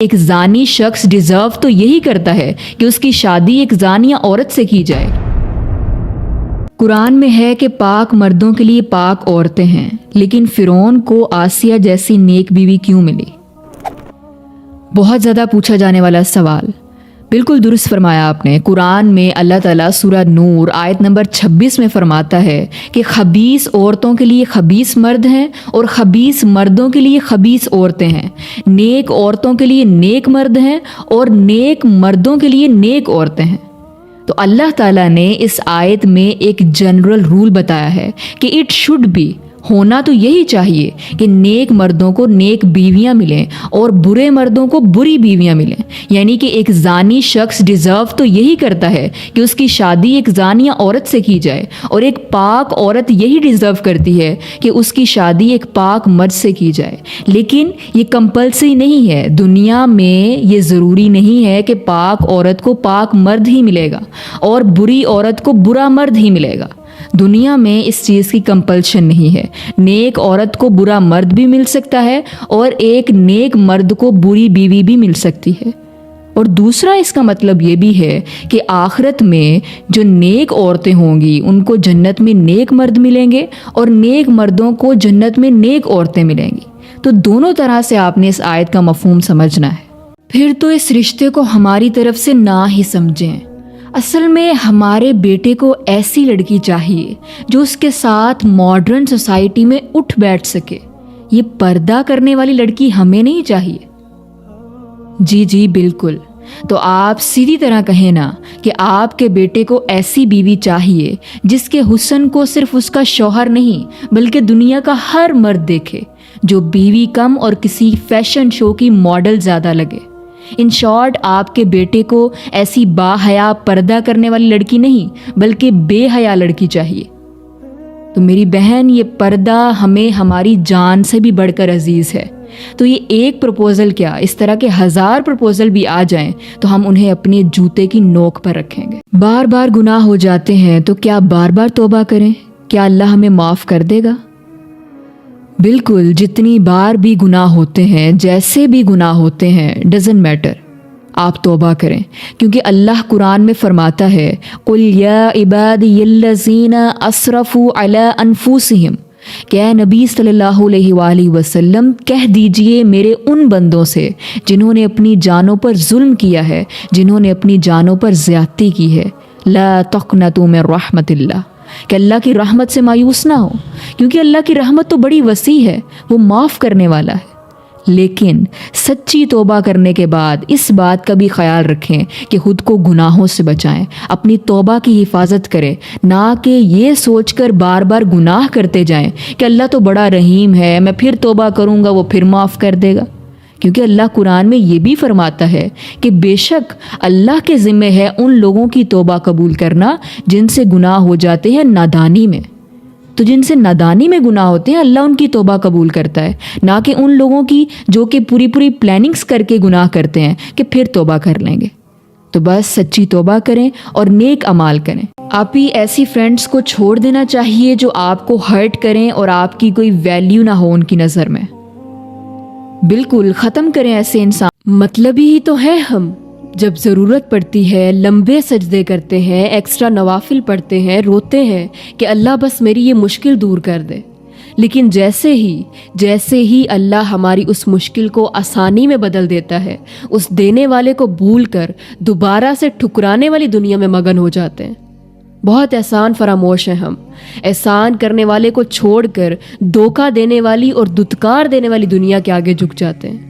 ایک زانی شخص ڈیزرو تو یہی کرتا ہے کہ اس کی شادی ایک زانیہ عورت سے کی جائے۔ قرآن میں ہے کہ پاک مردوں کے لیے پاک عورتیں ہیں، لیکن فرعون کو آسیہ جیسی نیک بیوی کیوں ملی؟ بہت زیادہ پوچھا جانے والا سوال۔ بالکل درست فرمایا آپ نے۔ قرآن میں اللہ تعالیٰ سورہ نور آیت نمبر 26 میں فرماتا ہے کہ خبیث عورتوں کے لیے خبیث مرد ہیں اور خبیث مردوں کے لیے خبیث عورتیں ہیں، نیک عورتوں کے لیے نیک مرد ہیں اور نیک مردوں کے لیے نیک عورتیں ہیں۔ تو اللہ تعالیٰ نے اس آیت میں ایک جنرل رول بتایا ہے کہ اٹ شوڈ بی، ہونا تو یہی چاہیے کہ نیک مردوں کو نیک بیویاں ملیں اور برے مردوں کو بری بیویاں ملیں، یعنی کہ ایک زانی شخص ڈیزرو تو یہی کرتا ہے کہ اس کی شادی ایک زانیہ عورت سے کی جائے، اور ایک پاک عورت یہی ڈیزرو کرتی ہے کہ اس کی شادی ایک پاک مرد سے کی جائے۔ لیکن یہ کمپلسری نہیں ہے، دنیا میں یہ ضروری نہیں ہے کہ پاک عورت کو پاک مرد ہی ملے گا اور بری عورت کو برا مرد ہی ملے گا۔ دنیا میں اس چیز کی کمپلشن نہیں ہے، نیک عورت کو برا مرد بھی مل سکتا ہے اور ایک نیک مرد کو بری بیوی بھی مل سکتی ہے۔ اور دوسرا اس کا مطلب یہ بھی ہے کہ آخرت میں جو نیک عورتیں ہوں گی ان کو جنت میں نیک مرد ملیں گے اور نیک مردوں کو جنت میں نیک عورتیں ملیں گی۔ تو دونوں طرح سے آپ نے اس آیت کا مفہوم سمجھنا ہے۔ پھر تو اس رشتے کو ہماری طرف سے نہ ہی سمجھیں۔ اصل میں ہمارے بیٹے کو ایسی لڑکی چاہیے جو اس کے ساتھ ماڈرن سوسائٹی میں اٹھ بیٹھ سکے۔ یہ پردہ کرنے والی لڑکی ہمیں نہیں چاہیے۔ جی بالکل۔ تو آپ سیدھی طرح کہیں نا کہ آپ کے بیٹے کو ایسی بیوی چاہیے جس کے حسن کو صرف اس کا شوہر نہیں بلکہ دنیا کا ہر مرد دیکھے، جو بیوی کم اور کسی فیشن شو کی ماڈل زیادہ لگے۔ ان شارٹ، آپ کے بیٹے کو ایسی با حیا پردہ کرنے والی لڑکی نہیں بلکہ بے حیا لڑکی چاہیے۔ تو میری بہن، یہ پردہ ہمیں ہماری جان سے بھی بڑھ کر عزیز ہے۔ تو یہ ایک پروپوزل کیا، اس طرح کے 1000 پروپوزل بھی آ جائیں تو ہم انہیں اپنے جوتے کی نوک پر رکھیں گے۔ بار بار گناہ ہو جاتے ہیں تو کیا بار بار توبہ کریں؟ کیا اللہ ہمیں معاف کر دے گا؟ بالکل، جتنی بار بھی گناہ ہوتے ہیں، جیسے بھی گناہ ہوتے ہیں، ڈزنٹ میٹر، آپ توبہ کریں، کیونکہ اللہ قرآن میں فرماتا ہے قُلْ يَا عِبَادِيَ الَّذِينَ أَسْرَفُوا عَلَىٰ أَنفُسِهِمْ، کہ اے نبی صلی اللہ علیہ وآلہ وسلم کہہ دیجئے میرے ان بندوں سے جنہوں نے اپنی جانوں پر ظلم کیا ہے، جنہوں نے اپنی جانوں پر زیادتی کی ہے، لَا تَقْنَطُوا مِن رَحْمَةِ اللَّهِ، کہ اللہ کی رحمت سے مایوس نہ ہو، کیونکہ اللہ کی رحمت تو بڑی وسیع ہے، وہ معاف کرنے والا ہے۔ لیکن سچی توبہ کرنے کے بعد اس بات کا بھی خیال رکھیں کہ خود کو گناہوں سے بچائیں، اپنی توبہ کی حفاظت کریں، نہ کہ یہ سوچ کر بار بار گناہ کرتے جائیں کہ اللہ تو بڑا رحیم ہے، میں پھر توبہ کروں گا وہ پھر معاف کر دے گا۔ کیونکہ اللہ قرآن میں یہ بھی فرماتا ہے کہ بے شک اللہ کے ذمہ ہے ان لوگوں کی توبہ قبول کرنا جن سے گناہ ہو جاتے ہیں نادانی میں۔ تو جن سے نادانی میں گناہ ہوتے ہیں اللہ ان کی توبہ قبول کرتا ہے، نہ کہ ان لوگوں کی جو کہ پوری پلاننگز کر کے گناہ کرتے ہیں کہ پھر توبہ کر لیں گے۔ تو بس سچی توبہ کریں اور نیک اعمال کریں۔ آپ ہی ایسی فرینڈز کو چھوڑ دینا چاہیے جو آپ کو ہرٹ کریں اور آپ کی کوئی ویلیو نہ ہو ان کی نظر میں۔ بالکل ختم کریں ایسے انسان۔ مطلبی ہی تو ہے ہم، جب ضرورت پڑتی ہے لمبے سجدے کرتے ہیں، ایکسٹرا نوافل پڑھتے ہیں، روتے ہیں کہ اللہ بس میری یہ مشکل دور کر دے، لیکن جیسے ہی اللہ ہماری اس مشکل کو آسانی میں بدل دیتا ہے، اس دینے والے کو بھول کر دوبارہ سے ٹھکرانے والی دنیا میں مگن ہو جاتے ہیں۔ بہت احسان فراموش ہیں ہم، احسان کرنے والے کو چھوڑ کر دھوکہ دینے والی اور دھتکار دینے والی دنیا کے آگے جھک جاتے ہیں۔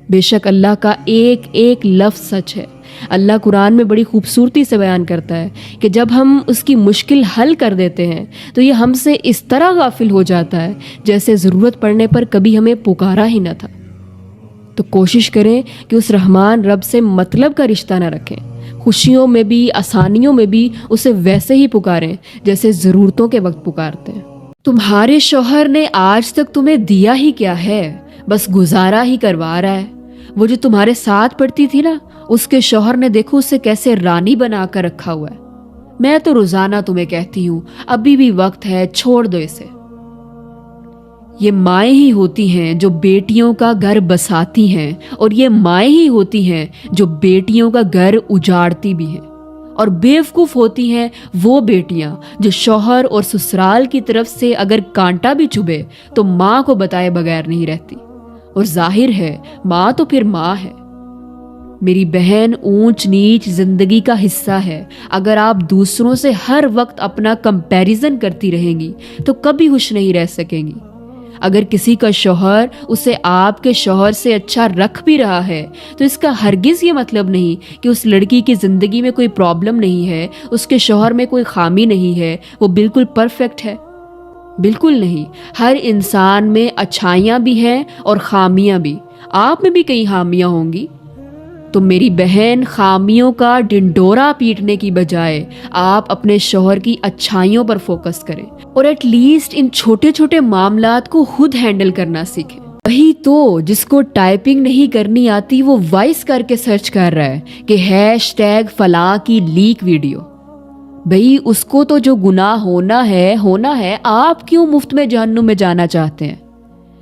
بے شک اللہ کا ایک ایک لفظ سچ ہے۔ اللہ قرآن میں بڑی خوبصورتی سے بیان کرتا ہے کہ جب ہم اس کی مشکل حل کر دیتے ہیں تو یہ ہم سے اس طرح غافل ہو جاتا ہے جیسے ضرورت پڑنے پر کبھی ہمیں پکارا ہی نہ تھا۔ تو کوشش کریں کہ اس رحمان رب سے مطلب کا رشتہ نہ رکھیں، خوشیوں میں بھی آسانیوں میں بھی اسے ویسے ہی پکاریں جیسے ضرورتوں کے وقت پکارتے ہیں۔ تمہارے شوہر نے آج تک تمہیں دیا ہی کیا ہے، بس گزارا ہی کروا رہا ہے۔ وہ جو تمہارے ساتھ پڑتی تھی نا، اس کے شوہر نے دیکھو اسے کیسے رانی بنا کر رکھا ہوا ہے۔ میں تو روزانہ تمہیں کہتی ہوں ابھی بھی وقت ہے، چھوڑ دو اسے۔ یہ مائیں ہی ہوتی ہیں جو بیٹیوں کا گھر بساتی ہیں، اور یہ مائیں ہی ہوتی ہیں جو بیٹیوں کا گھر اجاڑتی بھی ہیں۔ اور بیوقوف ہوتی ہیں وہ بیٹیاں جو شوہر اور سسرال کی طرف سے اگر کانٹا بھی چبھے تو ماں کو بتائے بغیر نہیں رہتی، اور ظاہر ہے ماں تو پھر ماں ہے۔ میری بہن، اونچ نیچ زندگی کا حصہ ہے۔ اگر آپ دوسروں سے ہر وقت اپنا کمپیریزن کرتی رہیں گی تو کبھی خوش نہیں رہ سکیں گی۔ اگر کسی کا شوہر اسے آپ کے شوہر سے اچھا رکھ بھی رہا ہے تو اس کا ہرگز یہ مطلب نہیں کہ اس لڑکی کی زندگی میں کوئی پرابلم نہیں ہے، اس کے شوہر میں کوئی خامی نہیں ہے، وہ بالکل پرفیکٹ ہے۔ بالکل نہیں، ہر انسان میں اچھائیاں بھی ہیں اور خامیاں بھی۔ آپ میں بھی کئی خامیاں ہوں گی۔ تو میری بہن، خامیوں کا ڈنڈورا پیٹنے کی بجائے آپ اپنے شوہر کی اچھائیوں پر فوکس کریں، اور ایٹ لیسٹ ان چھوٹے چھوٹے معاملات کو خود ہینڈل کرنا سیکھیں۔ وہی تو جس کو ٹائپنگ نہیں کرنی آتی وہ وائس کر کے سرچ کر رہا ہے کہ # فلاں کی لیک ویڈیو۔ بھئی اس کو تو جو گناہ ہونا ہے، آپ کیوں مفت میں جہنم میں جانا چاہتے ہیں؟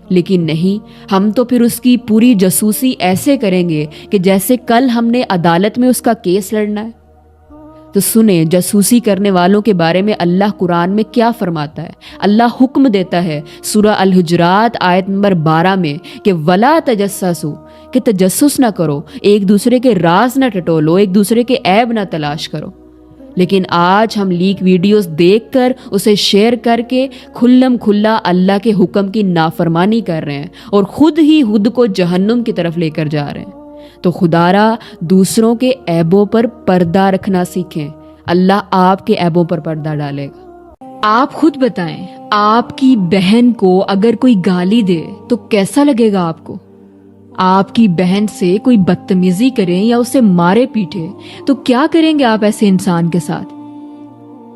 لیکن نہیں، ہم تو پھر اس کی پوری جاسوسی ایسے کریں گے کہ جیسے کل ہم نے عدالت میں اس کا کیس لڑنا ہے۔ تو سنیں جاسوسی کرنے والوں کے بارے میں اللہ قرآن میں کیا فرماتا ہے۔ اللہ حکم دیتا ہے سورہ الحجرات آیت نمبر 12 میں کہ وَلَا تَجَسَّسُوا، کہ تجسس نہ کرو، ایک دوسرے کے راز نہ ٹٹولو، ایک دوسرے کے عیب نہ تلاش کرو۔ لیکن آج ہم لیک ویڈیوز دیکھ کر اسے شیئر کر کے کھلم کھلا اللہ کے حکم کی نافرمانی کر رہے ہیں اور خود کو جہنم کی طرف لے کر جا رہے ہیں۔ تو خدارا دوسروں کے عیبوں پر پردہ رکھنا سیکھیں، اللہ آپ کے عیبوں پر پردہ ڈالے گا۔ آپ خود بتائیں، آپ کی بہن کو اگر کوئی گالی دے تو کیسا لگے گا آپ کو؟ آپ کی بہن سے کوئی بدتمیزی کریں یا اسے مارے پیٹے تو کیا کریں گے آپ ایسے انسان کے ساتھ؟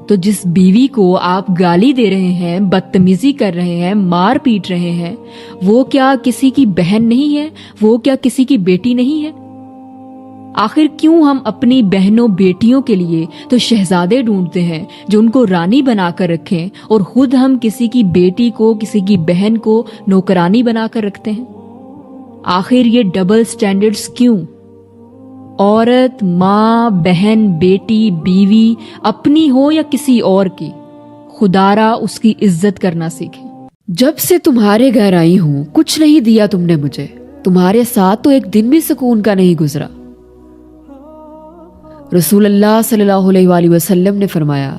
تو جس بیوی کو آپ گالی دے رہے ہیں، بدتمیزی کر رہے ہیں، مار پیٹ رہے ہیں، وہ کیا کسی کی بہن نہیں ہے؟ وہ کیا کسی کی بیٹی نہیں ہے؟ آخر کیوں ہم اپنی بہنوں بیٹیوں کے لیے تو شہزادے ڈھونڈتے ہیں جو ان کو رانی بنا کر رکھیں، اور خود ہم کسی کی بیٹی کو، کسی کی بہن کو نوکرانی بنا کر رکھتے ہیں؟ آخر یہ ڈبل سٹینڈرڈز کیوں؟ عورت، ماں، بہن، بیٹی، بیوی، اپنی ہو یا کسی اور کی، خدارا اس کی عزت کرنا سیکھیں۔ جب سے تمہارے گھر آئی ہوں کچھ نہیں دیا تم نے مجھے، تمہارے ساتھ تو ایک دن بھی سکون کا نہیں گزرا۔ رسول اللہ صلی اللہ علیہ وآلہ وسلم نے فرمایا،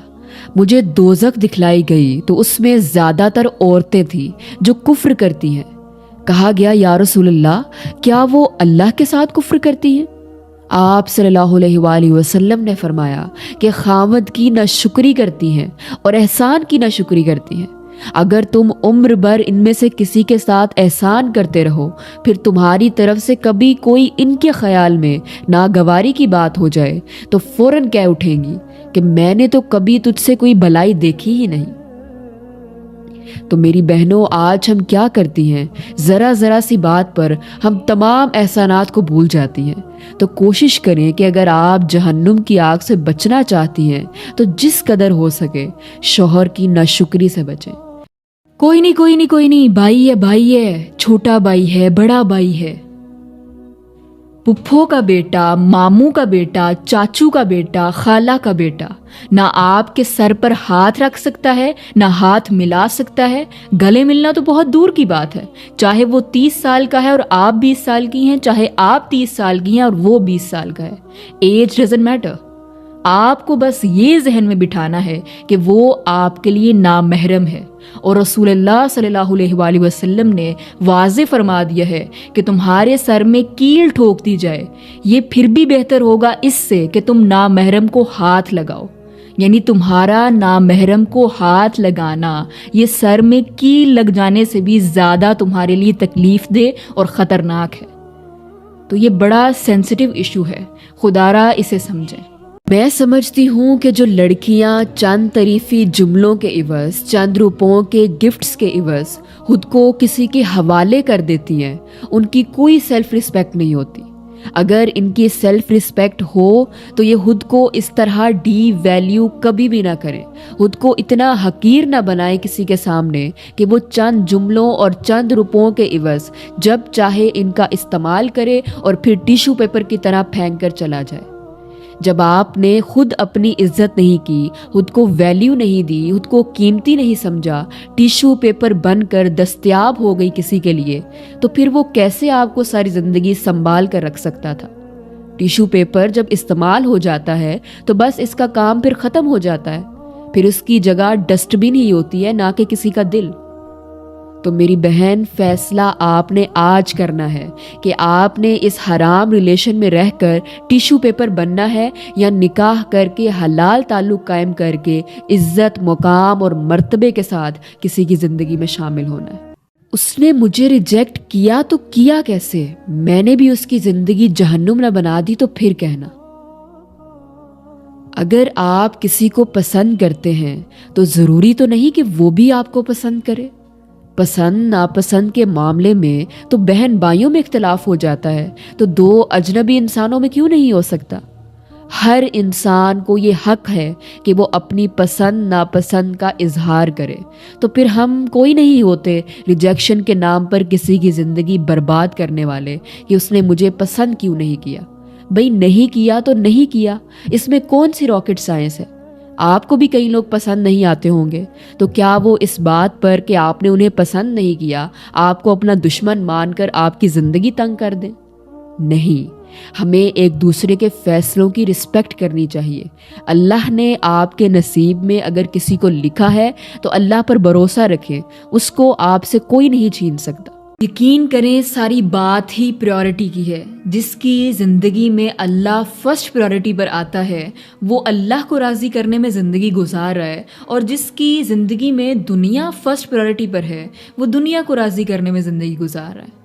مجھے دوزخ دکھلائی گئی تو اس میں زیادہ تر عورتیں تھیں جو کفر کرتی ہیں۔ کہا گیا یا رسول اللہ، کیا وہ اللہ کے ساتھ کفر کرتی ہیں؟ آپ صلی اللہ علیہ وآلہ وسلم نے فرمایا کہ خاوند کی ناشکری کرتی ہیں اور احسان کی ناشکری کرتی ہیں۔ اگر تم عمر بھر ان میں سے کسی کے ساتھ احسان کرتے رہو، پھر تمہاری طرف سے کبھی کوئی ان کے خیال میں ناگواری کی بات ہو جائے تو فوراً کہہ اٹھیں گی کہ میں نے تو کبھی تجھ سے کوئی بھلائی دیکھی ہی نہیں۔ تو میری بہنوں، آج ہم کیا کرتی ہیں؟ ذرا سی بات پر ہم تمام احسانات کو بھول جاتی ہیں۔ تو کوشش کریں کہ اگر آپ جہنم کی آگ سے بچنا چاہتی ہیں تو جس قدر ہو سکے شوہر کی ناشکری سے بچیں۔ کوئی نہیں، بھائی ہے، چھوٹا بھائی ہے، بڑا بھائی ہے، پپھو کا بیٹا، ماموں کا بیٹا، چاچو کا بیٹا، خالہ کا بیٹا، نہ آپ کے سر پر ہاتھ رکھ سکتا ہے، نہ ہاتھ ملا سکتا ہے۔ گلے ملنا تو بہت دور کی بات ہے، چاہے وہ 30 سال کا ہے اور آپ 20 سال کی ہیں، چاہے آپ 30 سال کی ہیں اور وہ 20 سال کا ہے۔ Age doesn't matter. آپ کو بس یہ ذہن میں بٹھانا ہے کہ وہ آپ کے لیے نامحرم ہے، اور رسول اللہ صلی اللہ علیہ وآلہ وسلم نے واضح فرما دیا ہے کہ تمہارے سر میں کیل ٹھوک دی جائے، یہ پھر بھی بہتر ہوگا اس سے کہ تم نامحرم کو ہاتھ لگاؤ۔ یعنی تمہارا نامحرم کو ہاتھ لگانا یہ سر میں کیل لگ جانے سے بھی زیادہ تمہارے لیے تکلیف دہ اور خطرناک ہے۔ تو یہ بڑا سینسٹیو ایشو ہے، خدارا اسے سمجھیں۔ میں سمجھتی ہوں کہ جو لڑکیاں چند تعریفی جملوں کے عوض، چند روپوں کے گفٹس کے عوض خود کو کسی کے حوالے کر دیتی ہیں، ان کی کوئی سیلف ریسپیکٹ نہیں ہوتی۔ اگر ان کی سیلف ریسپیکٹ ہو تو یہ خود کو اس طرح ڈی ویلیو کبھی بھی نہ کریں، خود کو اتنا حقیر نہ بنائیں کسی کے سامنے کہ وہ چند جملوں اور چند روپوں کے عوض جب چاہے ان کا استعمال کرے اور پھر ٹیشو پیپر کی طرح پھینک کر چلا جائے۔ جب آپ نے خود اپنی عزت نہیں کی، خود کو ویلیو نہیں دی، خود کو قیمتی نہیں سمجھا، ٹیشو پیپر بن کر دستیاب ہو گئی کسی کے لیے، تو پھر وہ کیسے آپ کو ساری زندگی سنبھال کر رکھ سکتا تھا؟ ٹیشو پیپر جب استعمال ہو جاتا ہے تو بس اس کا کام پھر ختم ہو جاتا ہے، پھر اس کی جگہ ڈسٹ بن ہی ہوتی ہے، نہ کہ کسی کا دل۔ تو میری بہن، فیصلہ آپ نے آج کرنا ہے کہ آپ نے اس حرام ریلیشن میں رہ کر ٹیشو پیپر بننا ہے یا نکاح کر کے حلال تعلق قائم کر کے عزت، مقام اور مرتبے کے ساتھ کسی کی زندگی میں شامل ہونا ہے۔ اس نے مجھے ریجیکٹ کیا تو کیا کیسے؟ میں نے بھی اس کی زندگی جہنم نہ بنا دی تو پھر کہنا۔ اگر آپ کسی کو پسند کرتے ہیں تو ضروری تو نہیں کہ وہ بھی آپ کو پسند کرے۔ پسند ناپسند کے معاملے میں تو بہن بھائیوں میں اختلاف ہو جاتا ہے، تو دو اجنبی انسانوں میں کیوں نہیں ہو سکتا؟ ہر انسان کو یہ حق ہے کہ وہ اپنی پسند ناپسند کا اظہار کرے، تو پھر ہم کوئی نہیں ہوتے ریجیکشن کے نام پر کسی کی زندگی برباد کرنے والے کہ اس نے مجھے پسند کیوں نہیں کیا۔ بھئی نہیں کیا تو نہیں کیا، اس میں کون سی راکٹ سائنس ہے؟ آپ کو بھی کئی لوگ پسند نہیں آتے ہوں گے، تو کیا وہ اس بات پر کہ آپ نے انہیں پسند نہیں کیا آپ کو اپنا دشمن مان کر آپ کی زندگی تنگ کر دیں؟ نہیں، ہمیں ایک دوسرے کے فیصلوں کی رسپیکٹ کرنی چاہیے۔ اللہ نے آپ کے نصیب میں اگر کسی کو لکھا ہے تو اللہ پر بھروسہ رکھیں، اس کو آپ سے کوئی نہیں چھین سکتا۔ یقین کریں ساری بات ہی پریورٹی کی ہے۔ جس کی زندگی میں اللہ فرسٹ پریورٹی پر آتا ہے وہ اللہ کو راضی کرنے میں زندگی گزار رہا ہے، اور جس کی زندگی میں دنیا فرسٹ پریورٹی پر ہے وہ دنیا کو راضی کرنے میں زندگی گزار رہا ہے۔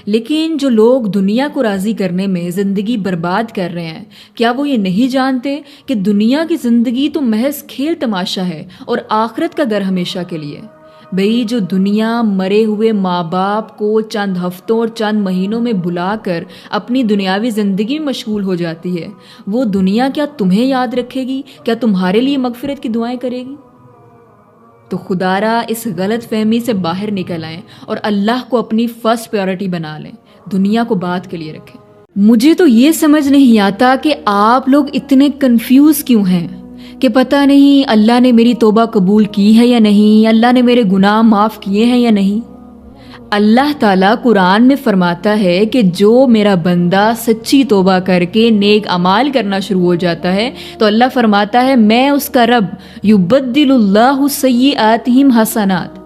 لیکن جو لوگ دنیا کو راضی کرنے میں زندگی برباد کر رہے ہیں، کیا وہ یہ نہیں جانتے کہ دنیا کی زندگی تو محض کھیل تماشا ہے اور آخرت کا گھر ہمیشہ کے لیے؟ بھئی جو دنیا مرے ہوئے ماں باپ کو چند ہفتوں اور چند مہینوں میں بھلا کر اپنی دنیاوی زندگی میں مشغول ہو جاتی ہے، وہ دنیا کیا تمہیں یاد رکھے گی؟ کیا تمہارے لیے مغفرت کی دعائیں کرے گی؟ تو خدا را اس غلط فہمی سے باہر نکل آئیں اور اللہ کو اپنی فرسٹ پریورٹی بنا لیں، دنیا کو بعد کے لیے رکھیں۔ مجھے تو یہ سمجھ نہیں آتا کہ آپ لوگ اتنے کنفیوز کیوں ہیں کہ پتہ نہیں اللہ نے میری توبہ قبول کی ہے یا نہیں، اللہ نے میرے گناہ معاف کیے ہیں یا نہیں۔ اللہ تعالیٰ قرآن میں فرماتا ہے کہ جو میرا بندہ سچی توبہ کر کے نیک اعمال کرنا شروع ہو جاتا ہے تو اللہ فرماتا ہے میں اس کا رب، یبدل اللہ سیئاتہم حسنات،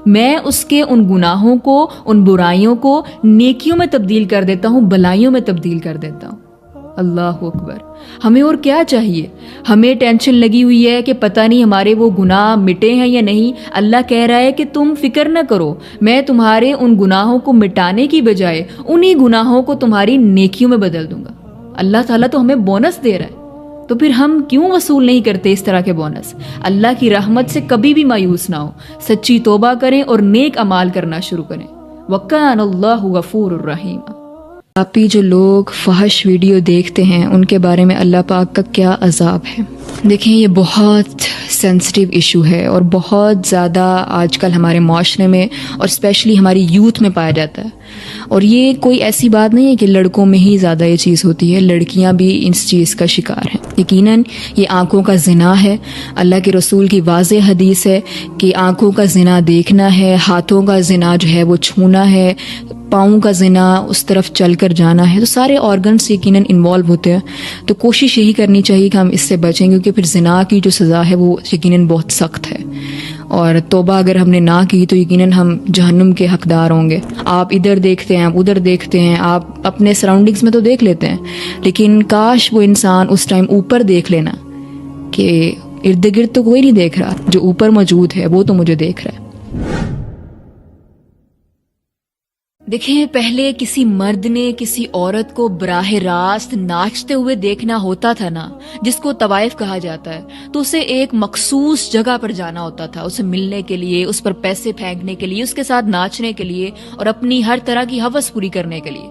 میں اس کے ان گناہوں کو، ان برائیوں کو نیکیوں میں تبدیل کر دیتا ہوں، بلائیوں میں تبدیل کر دیتا ہوں۔ اللہ اکبر۔ ہمیں اور کیا چاہیے؟ ہمیں ٹینشن لگی ہوئی ہے کہ پتہ نہیں ہمارے وہ گناہ مٹے ہیں یا نہیں۔ اللہ کہہ رہا ہے کہ تم فکر نہ کرو، میں تمہارے ان گناہوں کو مٹانے کی بجائے انہی گناہوں کو تمہاری نیکیوں میں بدل دوں گا۔ اللہ تعالیٰ تو ہمیں بونس دے رہا ہے، تو پھر ہم کیوں وصول نہیں کرتے اس طرح کے بونس؟ اللہ کی رحمت سے کبھی بھی مایوس نہ ہو، سچی توبہ کریں اور نیک اعمال کرنا شروع کریں۔ وَكَانَ اللَّهُ غَفُورٌ رَحِيمٌ۔ آپ ہی جو لوگ فحش ویڈیو دیکھتے ہیں ان کے بارے میں اللہ پاک کا کیا عذاب ہے۔ دیکھیں یہ بہت سینسٹیو ایشو ہے اور بہت زیادہ آج کل ہمارے معاشرے میں اور اسپیشلی ہماری یوتھ میں پایا جاتا ہے، اور یہ کوئی ایسی بات نہیں ہے کہ لڑکوں میں ہی زیادہ یہ چیز ہوتی ہے، لڑکیاں بھی اس چیز کا شکار ہیں۔ یقیناً یہ آنکھوں کا زنا ہے۔ اللہ کے رسول کی واضح حدیث ہے کہ آنکھوں کا زنا دیکھنا ہے، ہاتھوں کا زنا جو ہے وہ چھونا ہے، پاؤں کا زنا اس طرف چل کر جانا ہے، تو سارے آرگنس یقیناً انوالو ہوتے ہیں۔ تو کوشش یہی کرنی چاہیے کہ ہم اس سے بچیں، کیونکہ پھر زنا کی جو سزا ہے وہ یقیناً بہت سخت ہے، اور توبہ اگر ہم نے نہ کی تو یقیناً ہم جہنم کے حقدار ہوں گے۔ آپ ادھر دیکھتے ہیں، آپ ادھر دیکھتے ہیں، آپ اپنے سراؤنڈنگز میں تو دیکھ لیتے ہیں، لیکن کاش وہ انسان اس ٹائم اوپر دیکھ لینا کہ ارد گرد تو کوئی نہیں دیکھ رہا، جو اوپر موجود ہے وہ تو مجھے دیکھ رہا ہے۔ دیکھیں پہلے کسی مرد نے کسی عورت کو براہ راست ناچتے ہوئے دیکھنا ہوتا تھا نا، جس کو طوائف کہا جاتا ہے، تو اسے ایک مخصوص جگہ پر جانا ہوتا تھا، اسے ملنے کے لیے، اس پر پیسے پھینکنے کے لیے، اس کے ساتھ ناچنے کے لیے اور اپنی ہر طرح کی ہوس پوری کرنے کے لیے۔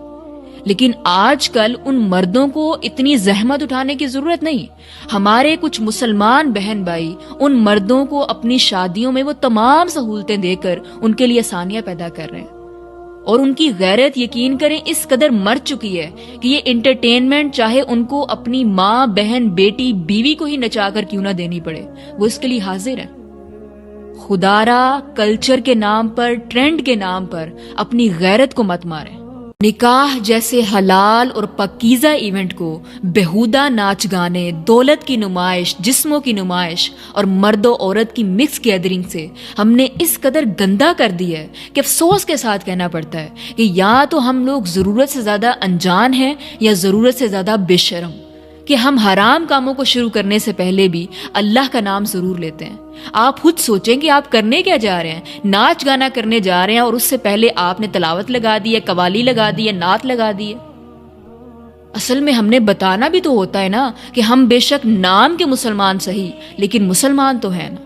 لیکن آج کل ان مردوں کو اتنی زحمت اٹھانے کی ضرورت نہیں. ہمارے کچھ مسلمان بہن بھائی ان مردوں کو اپنی شادیوں میں وہ تمام سہولتیں دے کر ان کے لیے آسانیاں پیدا کر رہے ہیں، اور ان کی غیرت یقین کریں اس قدر مر چکی ہے کہ یہ انٹرٹینمنٹ چاہے ان کو اپنی ماں، بہن، بیٹی، بیوی کو ہی نچا کر کیوں نہ دینی پڑے، وہ اس کے لیے حاضر ہیں. خدارا کلچر کے نام پر، ٹرینڈ کے نام پر اپنی غیرت کو مت ماریں. نکاح جیسے حلال اور پاکیزہ ایونٹ کو بےہودہ ناچ گانے، دولت کی نمائش، جسموں کی نمائش اور مرد و عورت کی مکس گیدرنگ سے ہم نے اس قدر گندا کر دیا ہے کہ افسوس کے ساتھ کہنا پڑتا ہے کہ یا تو ہم لوگ ضرورت سے زیادہ انجان ہیں یا ضرورت سے زیادہ بے شرم، کہ ہم حرام کاموں کو شروع کرنے سے پہلے بھی اللہ کا نام ضرور لیتے ہیں. آپ خود سوچیں کہ آپ کرنے کیا جا رہے ہیں. ناچ گانا کرنے جا رہے ہیں اور اس سے پہلے آپ نے تلاوت لگا دی ہے، قوالی لگا دی ہے، نعت لگا دی ہے. اصل میں ہم نے بتانا بھی تو ہوتا ہے نا کہ ہم بے شک نام کے مسلمان صحیح، لیکن مسلمان تو ہیں نا.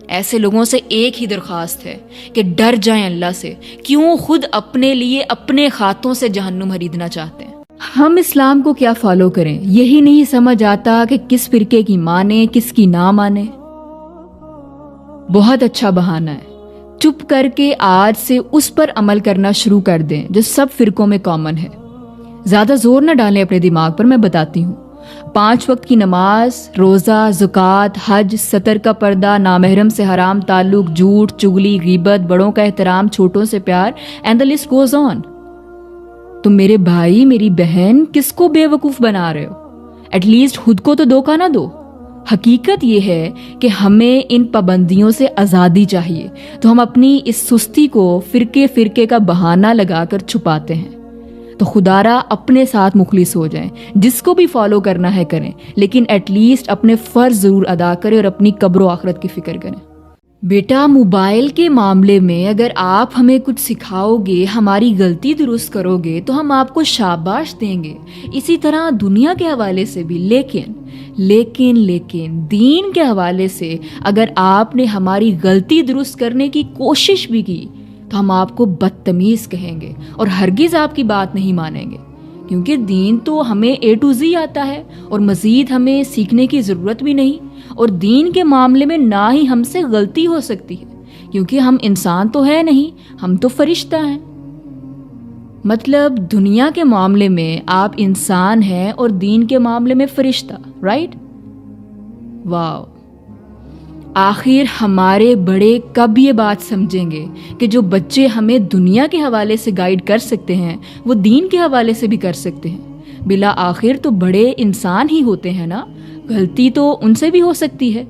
ایسے لوگوں سے ایک ہی درخواست ہے کہ ڈر جائیں اللہ سے. کیوں خود اپنے لیے اپنے خاتوں سے جہنم خریدنا چاہتے ہیں؟ ہم اسلام کو کیا فالو کریں یہی نہیں سمجھ آتا کہ کس فرقے کی مانیں کس کی نہ مانیں. بہت اچھا بہانہ ہے، چپ کر کے آج سے اس پر عمل کرنا شروع کر دیں جو سب فرقوں میں کامن ہے. زیادہ زور نہ ڈالیں اپنے دماغ پر، میں بتاتی ہوں. 5 وقت کی نماز، روزہ، زکوٰۃ، حج، ستر کا پردہ، نامحرم سے حرام تعلق، جھوٹ، چغلی، غیبت، بڑوں کا احترام، چھوٹوں سے پیار، and the list goes on. تم میرے بھائی، میری بہن، کس کو بے وقوف بنا رہے ہو؟ ایٹ لیسٹ خود کو تو دھوکہ نہ دو. حقیقت یہ ہے کہ ہمیں ان پابندیوں سے آزادی چاہیے، تو ہم اپنی اس سستی کو فرقے کا بہانہ لگا کر چھپاتے ہیں. تو خدارا اپنے ساتھ مخلص ہو جائیں، جس کو بھی فالو کرنا ہے کریں، لیکن ایٹ لیسٹ اپنے فرض ضرور ادا کریں اور اپنی قبر و آخرت کی فکر کریں. بیٹا موبائل کے معاملے میں اگر آپ ہمیں کچھ سکھاؤ گے، ہماری غلطی درست کرو گے تو ہم آپ کو شاباش دیں گے. اسی طرح دنیا کے حوالے سے بھی، لیکن دین کے حوالے سے اگر آپ نے ہماری غلطی درست کرنے کی کوشش بھی کی تو ہم آپ کو بدتمیز کہیں گے اور ہرگز آپ کی بات نہیں مانیں گے، کیونکہ دین تو ہمیں A to Z آتا ہے اور مزید ہمیں سیکھنے کی ضرورت بھی نہیں. اور دین کے معاملے میں نہ ہی ہم سے غلطی ہو سکتی ہے، کیونکہ ہم انسان تو ہے نہیں، ہم تو فرشتہ ہیں. مطلب دنیا کے معاملے میں آپ انسان ہیں اور دین کے معاملے میں فرشتہ، رائٹ؟ واو. آخر ہمارے بڑے کب یہ بات سمجھیں گے کہ جو بچے ہمیں دنیا کے حوالے سے گائیڈ کر سکتے ہیں وہ دین کے حوالے سے بھی کر سکتے ہیں. بلا آخر تو بڑے انسان ہی ہوتے ہیں نا، غلطی تو ان سے بھی ہو سکتی ہے.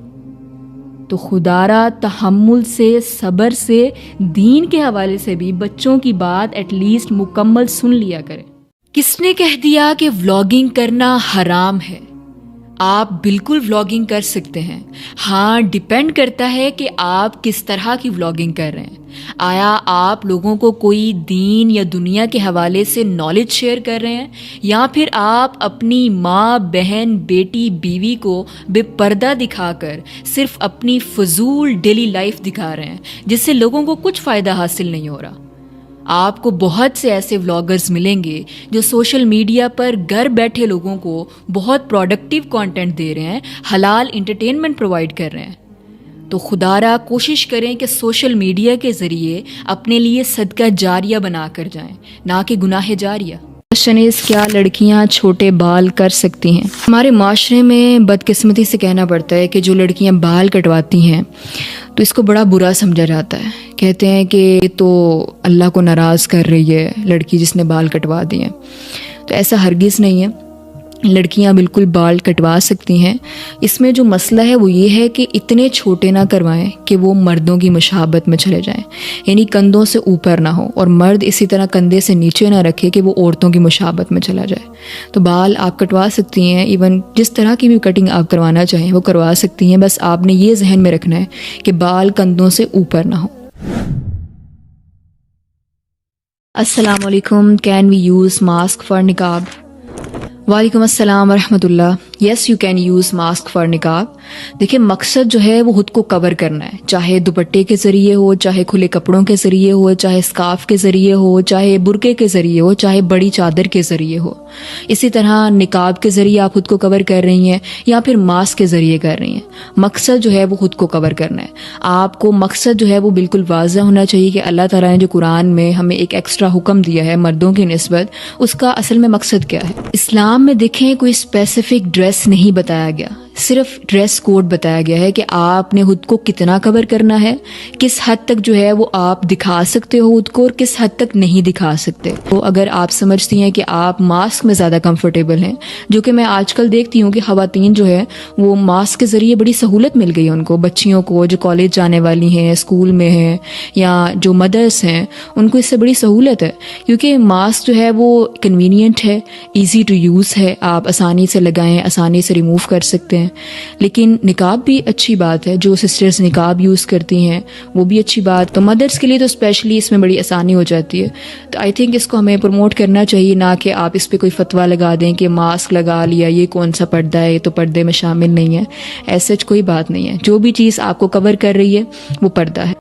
تو خدارا تحمل سے، صبر سے، دین کے حوالے سے بھی بچوں کی بات ایٹ لیسٹ مکمل سن لیا کریں. کس نے کہہ دیا کہ ولاگنگ کرنا حرام ہے؟ آپ بالکل ولاگنگ کر سکتے ہیں. ہاں، ڈیپینڈ کرتا ہے کہ آپ کس طرح کی ولاگنگ کر رہے ہیں. آیا آپ لوگوں کو کوئی دین یا دنیا کے حوالے سے نالج شیئر کر رہے ہیں، یا پھر آپ اپنی ماں، بہن، بیٹی، بیوی کو بے پردہ دکھا کر صرف اپنی فضول ڈیلی لائف دکھا رہے ہیں جس سے لوگوں کو کچھ فائدہ حاصل نہیں ہو رہا؟ آپ کو بہت سے ایسے ولاگرز ملیں گے جو سوشل میڈیا پر گھر بیٹھے لوگوں کو بہت پروڈکٹیو کانٹینٹ دے رہے ہیں، حلال انٹرٹینمنٹ پرووائڈ کر رہے ہیں. تو خدارا کوشش کریں کہ سوشل میڈیا کے ذریعے اپنے لیے صدقہ جاریہ بنا کر جائیں، نہ کہ گناہ جاریہ. کوشچن از، کیا لڑکیاں چھوٹے بال کر سکتی ہیں؟ ہمارے معاشرے میں بدقسمتی سے کہنا پڑتا ہے کہ جو لڑکیاں بال کٹواتی ہیں تو اس کو بڑا برا سمجھا جاتا ہے. کہتے ہیں کہ یہ تو اللہ کو ناراض کر رہی ہے لڑکی جس نے بال کٹوا دیے ہیں. تو ایسا ہرگز نہیں ہے، لڑکیاں بالکل بال کٹوا سکتی ہیں. اس میں جو مسئلہ ہے وہ یہ ہے کہ اتنے چھوٹے نہ کروائیں کہ وہ مردوں کی مشابت میں چلے جائیں، یعنی کندھوں سے اوپر نہ ہو، اور مرد اسی طرح کندھے سے نیچے نہ رکھے کہ وہ عورتوں کی مشابت میں چلا جائے. تو بال آپ کٹوا سکتی ہیں، ایون جس طرح کی بھی کٹنگ آپ کروانا چاہیں وہ کروا سکتی ہیں. بس آپ نے یہ ذہن میں رکھنا ہے کہ بال کندھوں سے اوپر نہ ہو. السلام علیکم. Can we use mask for نقاب؟ وعلیکم السلام ورحمۃ اللہ. Yes you can use mask for نقاب. دیکھیں مقصد جو ہے وہ خود کو کور کرنا ہے, چاہے دوپٹے کے ذریعے ہو, چاہے کھلے کپڑوں کے ذریعے ہو, چاہے اسکارف کے ذریعے ہو, چاہے برقعے کے ذریعے ہو, چاہے بڑی چادر کے ذریعے ہو. اسی طرح نقاب کے ذریعے آپ خود کو کور کر رہی ہیں یا پھر ماسک کے ذریعے کر رہی ہیں, مقصد جو ہے وہ خود کو کور کرنا ہے. آپ کو مقصد جو ہے وہ بالکل واضح ہونا چاہیے کہ اللہ تعالیٰ نے جو قرآن میں ہمیں ایک ایکسٹرا حکم دیا ہے مردوں کی نسبت, اس کا اصل میں مقصد کیا ہے. اسلام میں دیکھیں کوئی اسپیسیفک ڈریس نہیں بتایا گیا, صرف ڈریس کوڈ بتایا گیا ہے کہ آپ نے خود کو کتنا کور کرنا ہے, کس حد تک جو ہے وہ آپ دکھا سکتے ہو خود کو اور کس حد تک نہیں دکھا سکتے. تو اگر آپ سمجھتی ہیں کہ آپ ماسک میں زیادہ کمفرٹیبل ہیں, جو کہ میں آج کل دیکھتی ہوں کہ خواتین جو ہے وہ ماسک کے ذریعے بڑی سہولت مل گئی ان کو, بچیوں کو جو کالج جانے والی ہیں, اسکول میں ہیں, یا جو مدرس ہیں, ان کو اس سے بڑی سہولت ہے کیونکہ ماسک جو ہے وہ کنوینئنٹ ہے, ایزی ٹو یوز ہے, آپ آسانی سے لگائیں, آسانی سے ریموو کر سکتے ہیں. لیکن نقاب بھی اچھی بات ہے, جو سسٹرز نقاب یوز کرتی ہیں وہ بھی اچھی بات. تو مدرس کے لیے تو اسپیشلی اس میں بڑی آسانی ہو جاتی ہے. تو آئی تھنک اس کو ہمیں پروموٹ کرنا چاہیے, نہ کہ آپ اس پہ کوئی فتویٰ لگا دیں کہ ماسک لگا لیا یہ کون سا پردہ ہے, یہ تو پردے میں شامل نہیں ہے. ایسے کوئی بات نہیں ہے, جو بھی چیز آپ کو کور کر رہی ہے وہ پردہ ہے.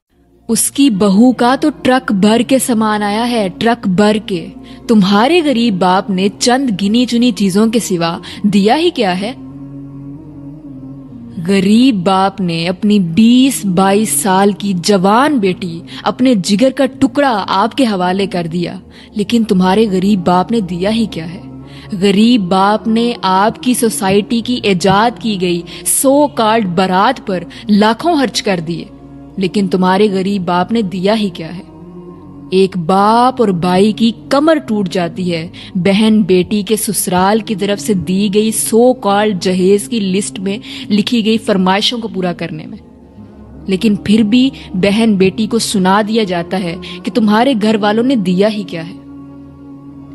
اس کی بہو کا تو ٹرک بھر کے سامان آیا ہے, ٹرک بھر کے. تمہارے غریب باپ نے چند گنی چنی چیزوں کے سوا دیا ہی کیا ہے. غریب باپ نے اپنی 20-22 سال کی جوان بیٹی, اپنے جگر کا ٹکڑا آپ کے حوالے کر دیا, لیکن تمہارے غریب باپ نے دیا ہی کیا ہے. غریب باپ نے آپ کی سوسائٹی کی ایجاد کی گئی سو کارڈ بارات پر لاکھوں خرچ کر دیے, لیکن تمہارے غریب باپ نے دیا ہی کیا ہے. ایک باپ اور بھائی کی کمر ٹوٹ جاتی ہے بہن بیٹی کے سسرال کی طرف سے دی گئی سو کالڈ جہیز کی لسٹ میں لکھی گئی فرمائشوں کو پورا کرنے میں, لیکن پھر بھی بہن بیٹی کو سنا دیا جاتا ہے کہ تمہارے گھر والوں نے دیا ہی کیا ہے.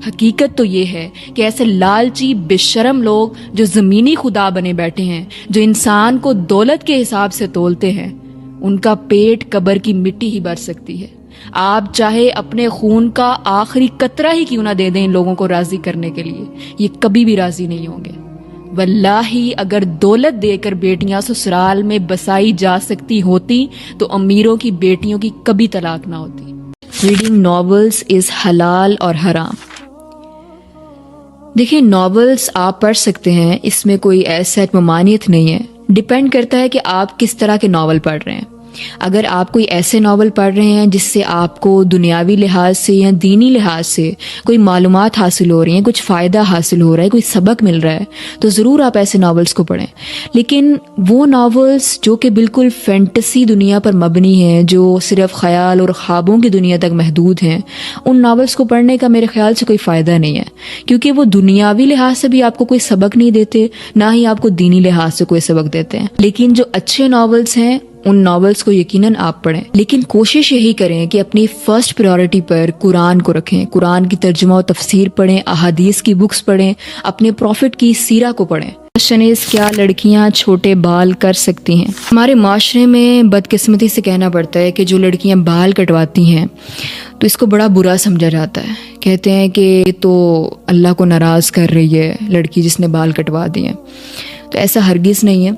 حقیقت تو یہ ہے کہ ایسے لالچی بے شرم لوگ جو زمینی خدا بنے بیٹھے ہیں, جو انسان کو دولت کے حساب سے تولتے ہیں, ان کا پیٹ قبر کی مٹی ہی بھر سکتی ہے. آپ چاہے اپنے خون کا آخری قطرہ ہی کیوں نہ دے دیں ان لوگوں کو راضی کرنے کے لیے, یہ کبھی بھی راضی نہیں ہوں گے. واللہ اگر دولت دے کر بیٹیاں سسرال میں بسائی جا سکتی ہوتی تو امیروں کی بیٹیوں کی کبھی طلاق نہ ہوتی. ریڈنگ ناولز از حلال اور حرام. دیکھیں ناولز آپ پڑھ سکتے ہیں, اس میں کوئی ایسا ممانعت نہیں ہے, ڈیپینڈ کرتا ہے کہ آپ کس طرح کے ناول پڑھ رہے ہیں. اگر آپ کوئی ایسے ناول پڑھ رہے ہیں جس سے آپ کو دنیاوی لحاظ سے یا دینی لحاظ سے کوئی معلومات حاصل ہو رہی ہیں, کچھ فائدہ حاصل ہو رہا ہے, کوئی سبق مل رہا ہے, تو ضرور آپ ایسے ناولز کو پڑھیں. لیکن وہ ناولز جو کہ بالکل فینٹسی دنیا پر مبنی ہیں, جو صرف خیال اور خوابوں کی دنیا تک محدود ہیں, ان ناولز کو پڑھنے کا میرے خیال سے کوئی فائدہ نہیں ہے, کیونکہ وہ دنیاوی لحاظ سے بھی آپ کو کوئی سبق نہیں دیتے, نہ ہی آپ کو دینی لحاظ سے کوئی سبق دیتے ہیں. لیکن جو اچھے ناولز ہیں ان ناولز کو یقیناً آپ پڑھیں, لیکن کوشش یہی کریں کہ اپنی فرسٹ پریورٹی پر قرآن کو رکھیں. قرآن کی ترجمہ و تفسیر پڑھیں, احادیث کی بکس پڑھیں, اپنے پروفٹ کی سیرہ کو پڑھیں. کیا لڑکیاں چھوٹے بال کر سکتی ہیں؟ ہمارے معاشرے میں بدقسمتی سے کہنا پڑتا ہے کہ جو لڑکیاں بال کٹواتی ہیں تو اس کو بڑا برا سمجھا جاتا ہے. کہتے ہیں کہ یہ تو اللہ کو ناراض کر رہی ہے لڑکی جس نے بال کٹوا دیے ہیں. تو ایسا ہرگز نہیں ہے,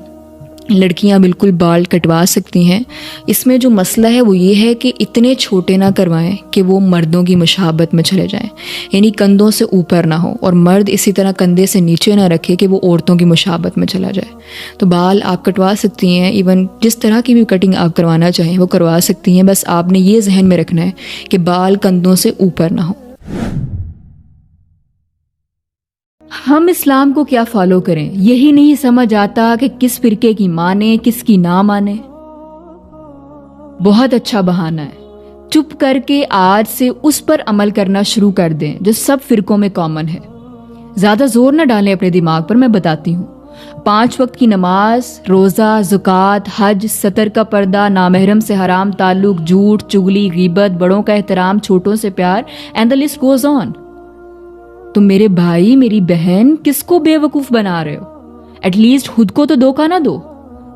لڑکیاں بالکل بال کٹوا سکتی ہیں. اس میں جو مسئلہ ہے وہ یہ ہے کہ اتنے چھوٹے نہ کروائیں کہ وہ مردوں کی مشابت میں چلے جائیں, یعنی کندھوں سے اوپر نہ ہو, اور مرد اسی طرح کندھے سے نیچے نہ رکھے کہ وہ عورتوں کی مشابت میں چلا جائے. تو بال آپ کٹوا سکتی ہیں, ایون جس طرح کی بھی کٹنگ آپ کروانا چاہیں وہ کروا سکتی ہیں, بس آپ نے یہ ذہن میں رکھنا ہے کہ بال کندھوں سے اوپر نہ ہو. ہم اسلام کو کیا فالو کریں یہی نہیں سمجھ آتا کہ کس فرقے کی مانے کس کی نہ مانے. بہت اچھا بہانہ ہے, چپ کر کے آج سے اس پر عمل کرنا شروع کر دیں جو سب فرقوں میں کامن ہے. زیادہ زور نہ ڈالیں اپنے دماغ پر, میں بتاتی ہوں. 5 وقت کی نماز, روزہ, زکوٰۃ, حج, ستر کا پردہ, نامحرم سے حرام تعلق, جھوٹ, چغلی, غیبت, بڑوں کا احترام, چھوٹوں سے پیار, and the list goes on. تم میرے بھائی میری بہن کس کو بے وقوف بنا رہے ہو؟ ایٹ لیسٹ خود کو تو دھوکہ نہ دو.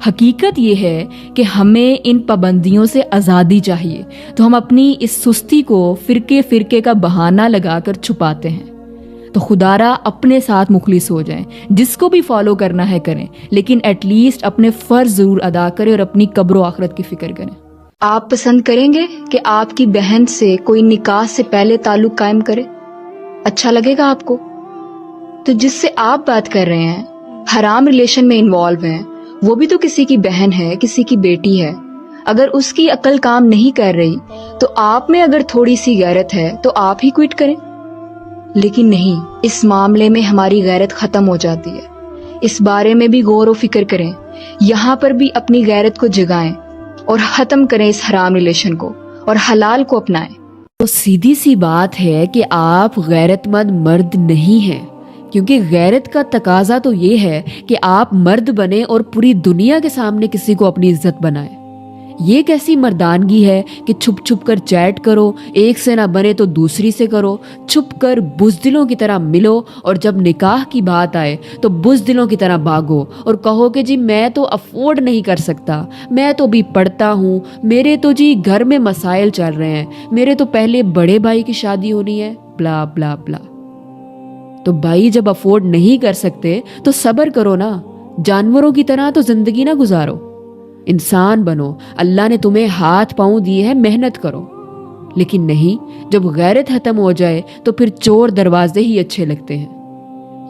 حقیقت یہ ہے کہ ہمیں ان پابندیوں سے آزادی چاہیے, تو ہم اپنی اس سستی کو فرقے کا بہانہ لگا کر چھپاتے ہیں. تو خدارا اپنے ساتھ مخلص ہو جائیں، جس کو بھی فالو کرنا ہے کریں، لیکن ایٹ لیسٹ اپنے فرض ضرور ادا کریں اور اپنی قبر و آخرت کی فکر کریں۔ آپ پسند کریں گے کہ آپ کی بہن سے کوئی نکاح سے پہلے تعلق قائم کرے؟ اچھا لگے گا آپ کو؟ تو جس سے آپ بات کر رہے ہیں، حرام ریلیشن میں انوالو ہیں، وہ بھی تو کسی کی بہن ہے، کسی کی بیٹی ہے۔ اگر اس کی عقل کام نہیں کر رہی تو آپ میں اگر تھوڑی سی غیرت ہے تو آپ ہی کوئٹ کریں۔ لیکن نہیں، اس معاملے میں ہماری غیرت ختم ہو جاتی ہے۔ اس بارے میں بھی غور و فکر کریں، یہاں پر بھی اپنی غیرت کو جگائیں اور ختم کریں اس حرام ریلیشن کو اور حلال کو اپنائیں۔ تو سیدھی سی بات ہے کہ آپ غیرت مند مرد نہیں ہیں، کیونکہ غیرت کا تقاضا تو یہ ہے کہ آپ مرد بنیں اور پوری دنیا کے سامنے کسی کو اپنی عزت بنائیں۔ یہ کیسی مردانگی ہے کہ چھپ چھپ کر چیٹ کرو، ایک سے نہ بنے تو دوسری سے کرو، چھپ کر بزدلوں کی طرح ملو، اور جب نکاح کی بات آئے تو بزدلوں کی طرح بھاگو اور کہو کہ جی میں تو افورڈ نہیں کر سکتا، میں تو بھی پڑھتا ہوں، میرے تو جی گھر میں مسائل چل رہے ہیں، میرے تو پہلے بڑے بھائی کی شادی ہونی ہے، بلا بلا بلا۔ تو بھائی جب افورڈ نہیں کر سکتے تو صبر کرو نا، جانوروں کی طرح تو زندگی نہ گزارو، انسان بنو، اللہ نے تمہیں ہاتھ پاؤں دیے ہیں، محنت کرو۔ لیکن نہیں، جب غیرت ختم ہو جائے تو پھر چور دروازے ہی اچھے لگتے ہیں۔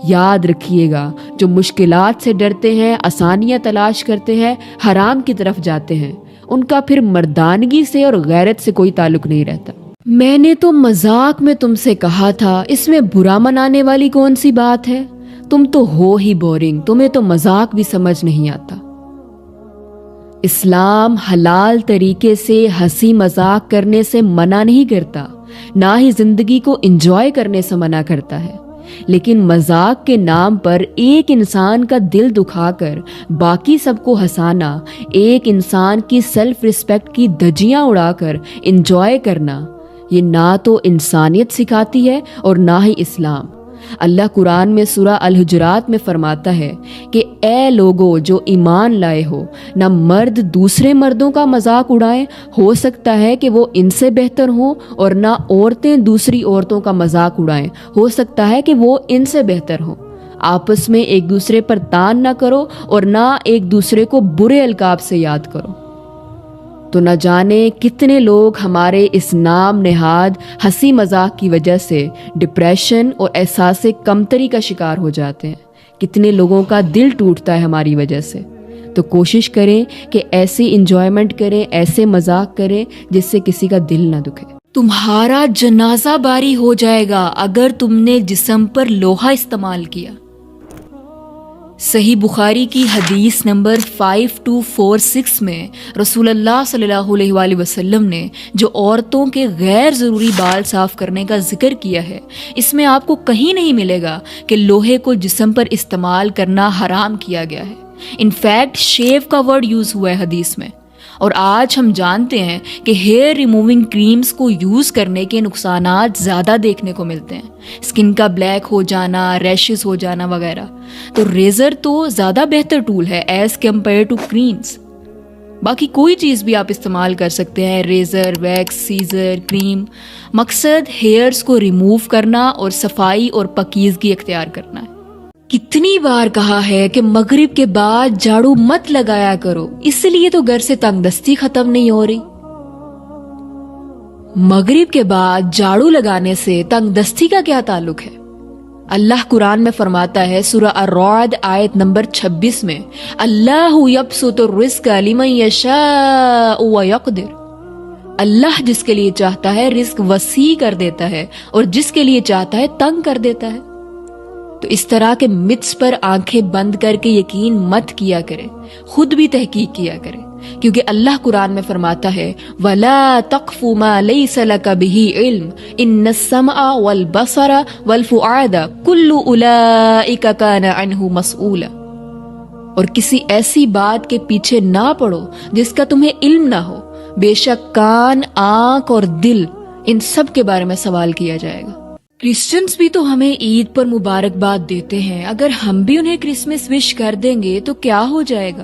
یاد رکھیے گا، جو مشکلات سے ڈرتے ہیں، آسانیاں تلاش کرتے ہیں، حرام کی طرف جاتے ہیں، ان کا پھر مردانگی سے اور غیرت سے کوئی تعلق نہیں رہتا۔ میں نے تو مذاق میں تم سے کہا تھا، اس میں برا منانے والی کون سی بات ہے؟ تم تو ہو ہی بورنگ، تمہیں تو مذاق بھی سمجھ نہیں آتا۔ اسلام حلال طریقے سے ہنسی مذاق کرنے سے منع نہیں کرتا، نہ ہی زندگی کو انجوائے کرنے سے منع کرتا ہے، لیکن مذاق کے نام پر ایک انسان کا دل دکھا کر باقی سب کو ہنسانا، ایک انسان کی سیلف ریسپیکٹ کی دھجیاں اڑا کر انجوائے کرنا، یہ نہ تو انسانیت سکھاتی ہے اور نہ ہی اسلام۔ اللہ قرآن میں سورہ الحجرات میں فرماتا ہے کہ اے لوگو جو ایمان لائے ہو، نہ مرد دوسرے مردوں کا مذاق اڑائیں، ہو سکتا ہے کہ وہ ان سے بہتر ہوں، اور نہ عورتیں دوسری عورتوں کا مذاق اڑائیں، ہو سکتا ہے کہ وہ ان سے بہتر ہوں۔ آپس میں ایک دوسرے پر تان نہ کرو اور نہ ایک دوسرے کو برے القاب سے یاد کرو۔ تو نہ جانے کتنے لوگ ہمارے اس نام نہاد ہنسی مذاق کی وجہ سے ڈپریشن اور احساس کمتری کا شکار ہو جاتے ہیں، کتنے لوگوں کا دل ٹوٹتا ہے ہماری وجہ سے۔ تو کوشش کریں کہ ایسی انجوائمنٹ کریں، ایسے مذاق کریں جس سے کسی کا دل نہ دکھے۔ تمہارا جنازہ باری ہو جائے گا اگر تم نے جسم پر لوہا استعمال کیا۔ صحیح بخاری کی حدیث نمبر 5246 میں رسول اللہ صلی اللہ علیہ وآلہ وسلم نے جو عورتوں کے غیر ضروری بال صاف کرنے کا ذکر کیا ہے، اس میں آپ کو کہیں نہیں ملے گا کہ لوہے کو جسم پر استعمال کرنا حرام کیا گیا ہے۔ انفیکٹ شیو کا ورڈ یوز ہوا ہے حدیث میں۔ اور آج ہم جانتے ہیں کہ ہیئر ریموونگ کریمز کو یوز کرنے کے نقصانات زیادہ دیکھنے کو ملتے ہیں، اسکن کا بلیک ہو جانا، ریشز ہو جانا وغیرہ۔ تو ریزر تو زیادہ بہتر ٹول ہے ایز کمپیئر ٹو کریمز۔ باقی کوئی چیز بھی آپ استعمال کر سکتے ہیں، ریزر، ویکس، سیزر، کریم، مقصد ہیئرز کو ریموو کرنا اور صفائی اور پاکیزگی اختیار کرنا ہے۔ کتنی بار کہا ہے کہ مغرب کے بعد جھاڑو مت لگایا کرو، اس لیے تو گھر سے تنگ دستی ختم نہیں ہو رہی۔ مغرب کے بعد جھاڑو لگانے سے تنگ دستی کا کیا تعلق ہے؟ اللہ قرآن میں فرماتا ہے سورہ الرعد آیت نمبر 26 میں، اللہ یبسط الرزق لمن یشاء ویقدر، اللہ جس کے لیے چاہتا ہے رزق وسیع کر دیتا ہے اور جس کے لیے چاہتا ہے تنگ کر دیتا ہے۔ تو اس طرح کے متس پر آنکھیں بند کر کے یقین مت کیا کرے، خود بھی تحقیق کیا کرے، کیونکہ اللہ قرآن میں فرماتا ہے وَلَا تَقْفُ مَا لَيْسَ لَكَ بِهِ عِلْمٌ إِنَّ السَّمْعَ وَالْبَصَرَ وَالْفُؤَادَ كُلُّ أُولَئِكَ كَانَ عَنْهُ مَسْئُولًا، اور کسی ایسی بات کے پیچھے نہ پڑو جس کا تمہیں علم نہ ہو، بے شک کان، آنکھ اور دل، ان سب کے بارے میں سوال کیا جائے گا۔ کرسچنز بھی تو ہمیں عید پر مبارکباد دیتے ہیں، اگر ہم بھی انہیں کرسمس وش کر دیں گے تو کیا ہو جائے گا؟